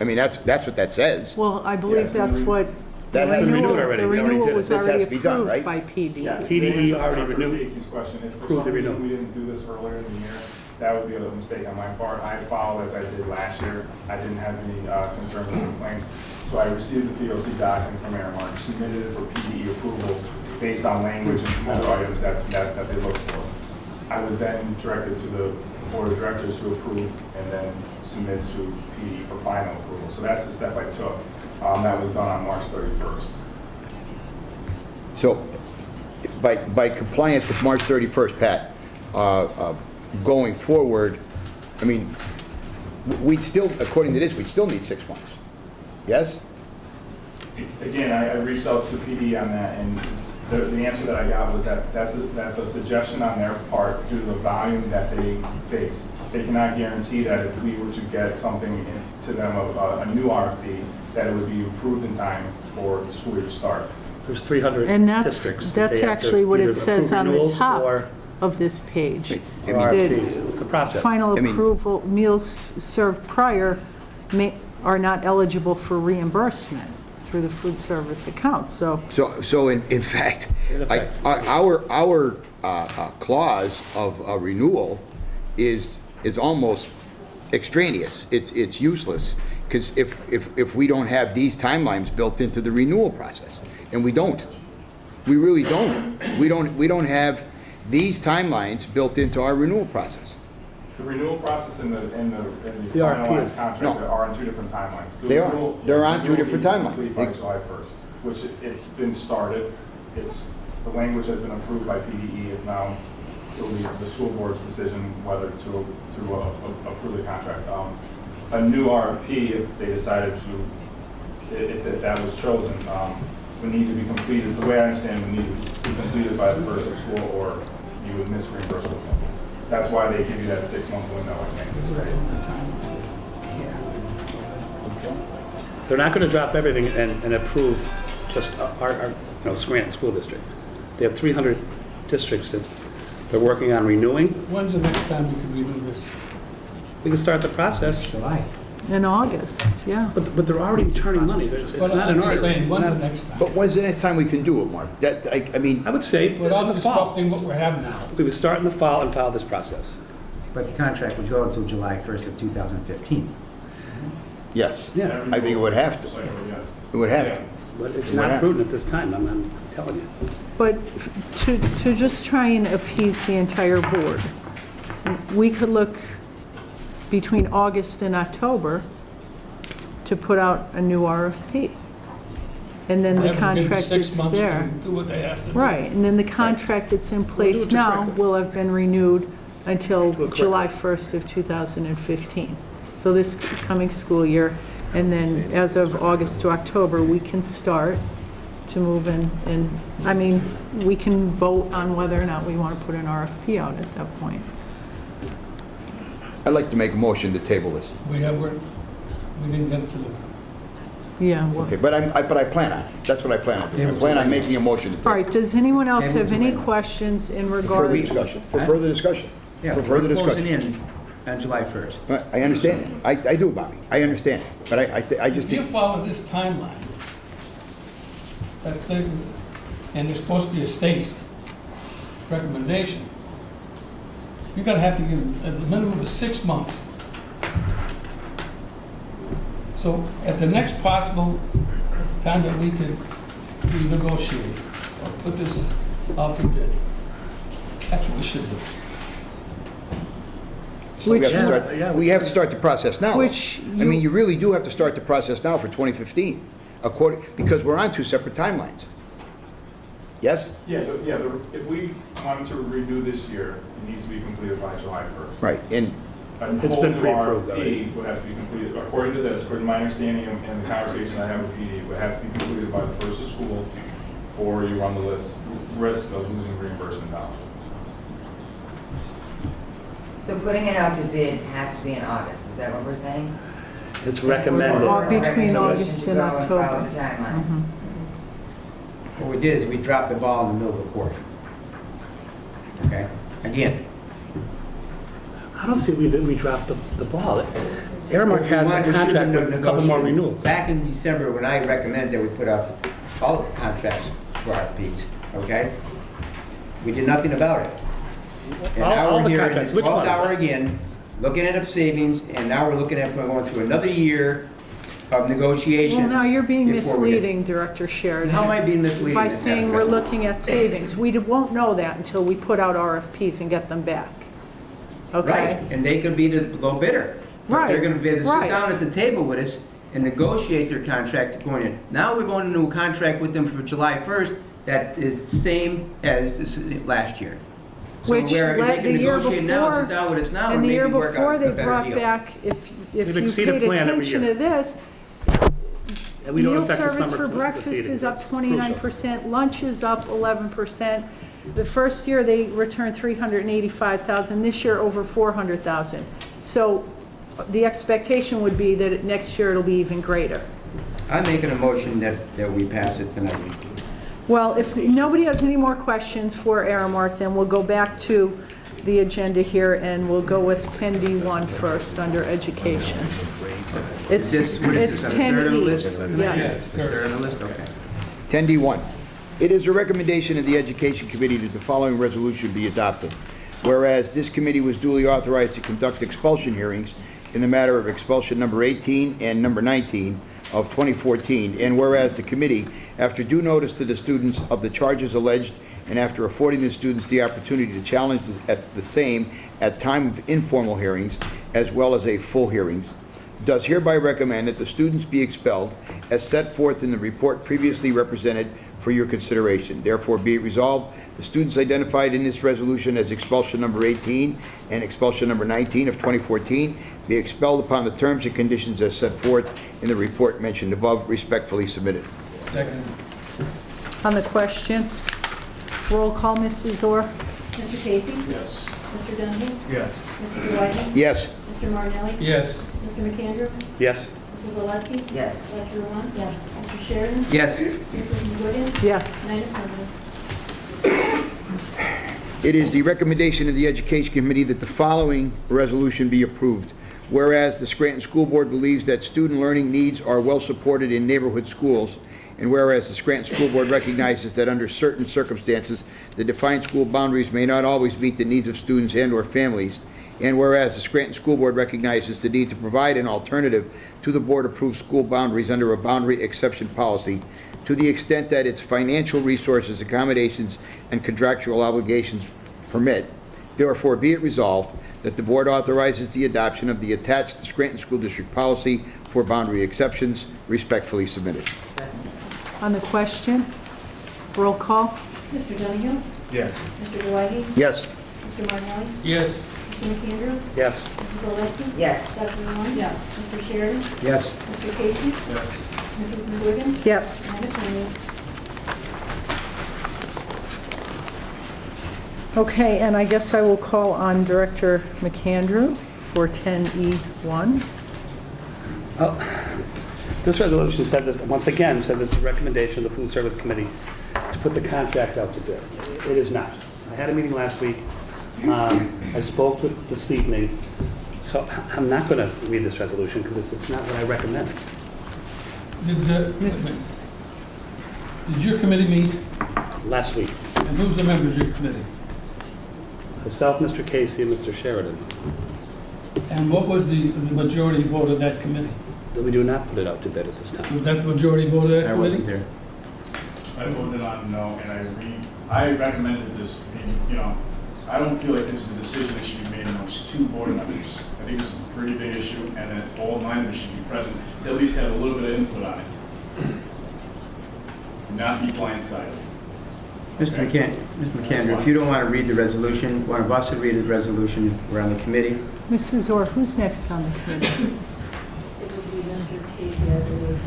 S9: I mean, that's what that says.
S1: well, I believe that's what, the
S9: That has been
S1: renewal
S5: renewed already.
S1: the
S5: We already
S1: renewal
S5: did it.
S1: was
S9: This has
S1: already
S9: to be done,
S1: approved
S9: right?
S1: by PD.
S11: Yes,
S5: PDE
S11: the answer
S5: already
S11: to
S5: renewed-
S11: Casey's question, if for
S5: approved the
S11: some reason
S5: renewal.
S11: we didn't do this earlier in the year, that would be a mistake on my part. I followed as I did last year. I didn't have any concerns or complaints. So I received the POC document from Aramark, submitted it for PDE approval based on language and some other items that they looked for. I would then direct it to the board of directors to approve and then submit to PDE for final approval. So that's the step I took. That was done on March 31st.
S9: So by compliance with March 31st, Pat, going forward, I mean, we'd still, according to this, we'd still need 6 months. Yes?
S11: Again, I reached out to PD on that, and the answer that I got was that that's a suggestion on their part due to the volume that they face. They cannot guarantee that if we were to get something to them, a new RFP, that it would be approved in time for the school year to start.
S5: There's 300
S1: And
S5: districts.
S1: that's
S5: They have to
S1: actually what
S5: either
S1: it says
S5: approve
S1: on the
S5: renewals
S1: top
S5: or
S1: of this page.
S5: RFPs. It's a process.
S1: Final
S9: I mean-
S1: approval, meals served prior are not eligible for reimbursement through the food service account, so.
S9: So in fact,
S5: In effect.
S9: our clause of renewal is almost extraneous. It's useless, because if we don't have these timelines built into the renewal process, and we don't. We really don't. We don't have these timelines built into our renewal process.
S11: The renewal process and the
S5: The
S11: finalized
S5: RFPs.
S11: contract
S9: No.
S11: are on two different timelines. The
S9: They are.
S11: renewal-
S9: They're on
S11: the
S9: two
S11: renewal
S9: different
S11: needs to
S9: timelines.
S11: complete by July 1st, which it's been started. The language has been approved by PDE. It's now the school board's decision whether to approve the contract. A new RFP, if they decided to, if that was chosen, would need to be completed. The way I understand it, would need to be completed by the first of school, or you would miss reimbursement. That's why they give you that 6-month window, I think.
S5: They're not going to drop everything and approve just our Scranton School District. They have 300 districts that they're working on renewing.
S12: When's the next time we can renew this?
S5: We can start the process,
S6: July.
S1: In August, yeah.
S5: but they're already returning money. It's
S12: But
S5: not
S12: I'm
S5: an
S12: just
S5: art.
S12: saying, when's the next time?
S9: But when's the next time we can do it, Mark? I mean,
S5: I would say
S12: Without
S5: in the fall.
S12: disrupting what we have now.
S5: We would start in the fall and follow this process.
S6: But the contract would go until July 1st of 2015.
S9: yes.
S5: Yeah,
S9: I think it would have to.
S11: Cycle, yeah.
S9: It would have to.
S5: but it's
S9: What
S5: not
S9: happened?
S5: prudent at this time, I'm telling you.
S1: But to just try and appease the entire board, we could look between August and October to put out a new RFP. And then the
S12: Have them give them
S1: contract
S12: 6
S1: that's
S12: months
S1: there.
S12: to do what they have to do.
S1: Right, and then the contract that's in
S5: do
S1: place
S5: it
S1: now
S5: quicker.
S1: will have been renewed until
S5: Do it quicker.
S1: July 1st of 2015. So this coming school year, and then as of August to October, we can start to move in, and, I mean, we can vote on whether or not we want to put an RFP out at that point.
S9: I'd like to make a motion to table this.
S12: We didn't get to this.
S1: Yeah, well,
S9: Okay, but I plan on it. That's what I plan on doing. I plan on making a motion to
S1: all
S9: table.
S1: right, does anyone else
S6: Table
S1: have
S6: to
S1: any
S6: when?
S1: questions in
S9: For further
S1: regards?
S9: discussion. For further discussion.
S6: Yeah,
S9: For further
S6: we're closing
S9: discussion.
S6: in on July 1st.
S9: I understand it. I do, Bobby. I understand it. But I just
S12: If you
S9: think,
S12: follow this timeline, that thing, and there's supposed to be a state recommendation, you're gonna have to give a minimum of 6 months. So at the next possible time that we could renegotiate, or put this out for bid, that's what we should do.
S9: so we have to
S5: Yeah,
S9: start, we have to start the process now.
S1: Which
S9: I mean, you really do have to start the process now for 2015, because we're on 2 separate timelines. Yes?
S11: If we wanted to renew this year, it needs to be completed by July 1st.
S9: Right, and
S11: A
S5: It's
S11: whole
S5: been
S11: new
S5: pre-approved already.
S11: RFP would have to be completed, according to this, according to my understanding and the conversation I have with PD, would have to be completed by the first of school, or you run the risk of losing reimbursement dollars.
S2: So putting it out to bid has to be in August, is that what we're saying?
S5: It's
S1: Or
S5: recommended.
S1: between
S2: Recommendation
S1: August
S2: to
S1: and
S2: go follow
S1: October.
S2: the timeline.
S1: Mhm.
S6: What we did is we dropped the ball in the middle of the court. Okay? Again.
S5: I don't see we dropped the ball. Aramark
S6: We
S5: has a
S6: wanted to
S5: contract with a couple more
S6: negotiate.
S5: renewals.
S6: Back in December, when I recommended that we put up all the contracts for RFPs, okay? We did nothing about it. And
S5: All-
S6: now
S5: all
S6: we're
S5: the
S6: here in
S5: contracts.
S6: the
S5: Which
S6: 12th
S5: ones?
S6: hour again, looking at up savings, and now we're looking at going through another year of negotiations.
S1: Well, now you're being
S6: before we-
S1: misleading, Director Sheridan.
S6: How am I being misleading?
S1: By
S6: Madam
S1: saying we're
S6: President?
S1: looking at savings. We won't know that until we put out RFPs and get them back.
S6: Right,
S1: Okay?
S6: and they could be the low bidder. But they're
S1: Right,
S6: gonna be able to sit
S1: right.
S6: down at the table with us and negotiate their contract going in. Now we're going into a contract with them for July 1st that is the same as this last year. So
S1: Which
S6: where they
S1: led
S6: can
S1: the year
S6: negotiate now,
S1: before,
S6: sit down with us now
S1: and
S6: and
S1: the
S6: maybe
S1: year
S6: work
S1: before,
S6: out
S1: they
S6: a better
S1: brought
S6: deal.
S1: back, if
S5: We've
S1: you
S5: exceeded
S1: paid
S5: plan every
S1: attention
S5: year.
S1: to this,
S5: And we don't
S1: meal
S5: affect the
S1: service
S5: summer
S1: for
S5: the
S1: breakfast
S5: feeding.
S1: is up
S5: That's
S1: 29%, lunch is up 11%. The first year, they returned 385,000, this year over 400,000. So the expectation would be that next year it'll be even greater.
S6: I'm making a motion that we pass it tonight.
S1: Well, if nobody has any more questions for Aramark, then we'll go back to the agenda here, and we'll go with 10D1 first, under education.
S6: Is this, what is this,
S1: It's
S6: on the third on the
S1: 10E.
S6: list?
S1: Yes.
S6: It's third on the list, okay.
S9: 10D1, it is a recommendation of the Education Committee that the following resolution be adopted. Whereas this committee was duly authorized to conduct expulsion hearings in the matter of expulsion number 18 and number 19 of 2014, and whereas the committee, after due notice to the students of the charges alleged and after affording the students the opportunity to challenge the same at time of informal hearings as well as a full hearings, does hereby recommend that the students be expelled as set forth in the report previously represented for your consideration. Therefore, be it resolved, the students identified in this resolution as expulsion number 18 and expulsion number 19 of 2014 be expelled upon the terms and conditions as set forth in the report mentioned above, respectfully submitted.
S12: Second.
S1: On the question, roll call, Mrs. Orr?
S3: Mr. Casey?
S10: Yes.
S3: Mr. Dungy?
S11: Yes.
S3: Mr. Dwight?
S9: Yes.
S3: Mr. Martinelli?
S12: Yes.
S3: Mr. McAndrew?
S5: Yes.
S3: Mrs. Oleski?
S7: Yes.
S3: Dr. Rowland? Yes. Mr. Sheridan?
S6: Yes,
S3: Mrs. McGuigan?
S1: Yes.
S3: Nine affirmative.
S9: It is the recommendation of the Education Committee that the following resolution be approved. Whereas the Scranton School Board believes that student learning needs are well supported in neighborhood schools, and whereas the Scranton School Board recognizes that under certain circumstances, the defined school boundaries may not always meet the needs of students and/or families, and whereas the Scranton School Board recognizes the need to provide an alternative to the board-approved school boundaries under a boundary exception policy, to the extent that its financial resources, accommodations, and contractual obligations permit. Therefore, be it resolved that the board authorizes the adoption of the attached Scranton School District policy for boundary exceptions, respectfully submitted.
S1: On the question, roll call?
S3: Mr. Dungy?
S11: Yes.
S3: Mr. Dwight?
S9: Yes.
S3: Mr. Martinelli?
S12: Yes.
S3: Mr. McAndrew?
S5: Yes.
S3: Mrs. Oleski?
S7: Yes.
S3: Dr. Rowland? Yes. Mr. Sheridan?
S6: yes.
S3: Mr. Casey?
S10: Yes.
S3: Mrs. McGuigan?
S1: Yes.
S3: Nine affirmative.
S1: Okay, and I guess I will call on Director McAndrew for 10E1.
S5: This resolution says this, once again, says it's a recommendation of the Food Service Committee to put the contract out to bid. It is not. I had a meeting last week. I spoke with this evening, so I'm not going to read this resolution because it's not what I recommend.
S1: Miss,
S12: Did your committee meet?
S5: Last week,
S12: And who's the members of your committee?
S5: myself, Mr. Casey, and Mr. Sheridan,
S12: And what was the majority vote of that committee?
S5: that we do not put it out to bid at this time.
S12: Was that the majority vote of that
S6: I
S12: committee?
S6: wasn't there.
S10: I voted on no, and I recommended this, I don't feel like this is a decision that should be made amongst two board members. I think this is a pretty big issue, and that all 9 of us should be present to at least have a little bit of input on it. Not be blindsided.
S6: Mr. McAndrew, if you don't want to read the resolution, one of us will read the resolution, we're on the committee.
S1: Mrs. Orr, who's next on the committee?
S3: It would be Mr. Casey, I believe.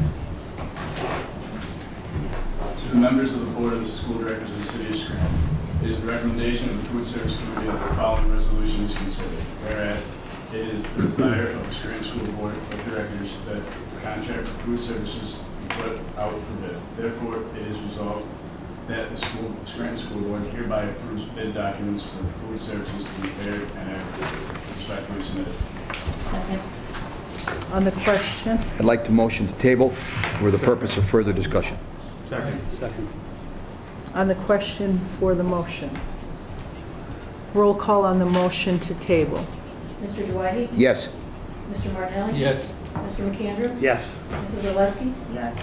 S10: To the members of the Board of the School Directors of the City of Scranton, it is the recommendation of the Food Service Committee that the following resolution is considered. Whereas it is the desire of the Scranton School Board of Directors that the contract for food services be put out for bid. Therefore, it is resolved that the Scranton School Board hereby approves bid documents for food services to be prepared and advertised. Respectfully submitted.
S3: Second.
S1: On the question,
S9: I'd like to motion to table for the purpose of further discussion.
S5: Second.
S1: on the question for the motion. Roll call on the motion to table.
S3: Mr. Dwight?
S9: Yes.
S3: Mr. Martinelli?
S12: Yes.
S3: Mr. McAndrew?
S5: Yes.
S3: Mrs. Oleski?
S7: Yes.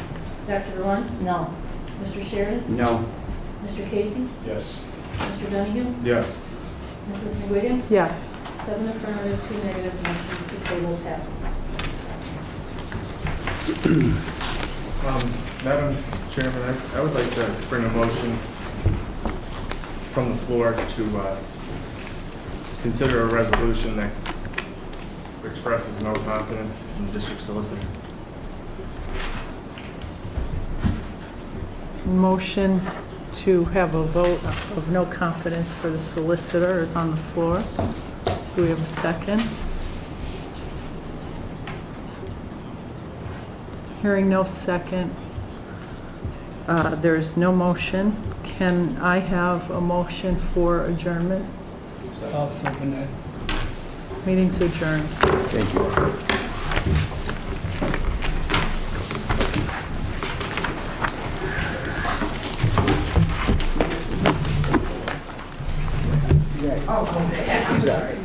S3: Dr. Rowland?
S7: No.
S3: Mr. Sheridan?
S6: No.
S3: Mr. Casey?
S10: Yes.
S3: Mr. Donahue?
S10: Yes.
S3: Mrs. McGuigan?
S1: Yes.
S3: 7 affirmative, 2 negative, motion to table passes.
S11: Madam Chairman, I would like to bring a motion from the floor to consider a resolution that expresses no confidence in the district solicitor.
S1: Motion to have a vote of no confidence for the solicitor is on the floor. Do we have a second? Hearing no second, there's no motion. Can I have a motion for adjournment?
S12: I'll second that.
S1: Meeting's adjourned.
S9: Thank you.
S8: Oh, I'm sorry.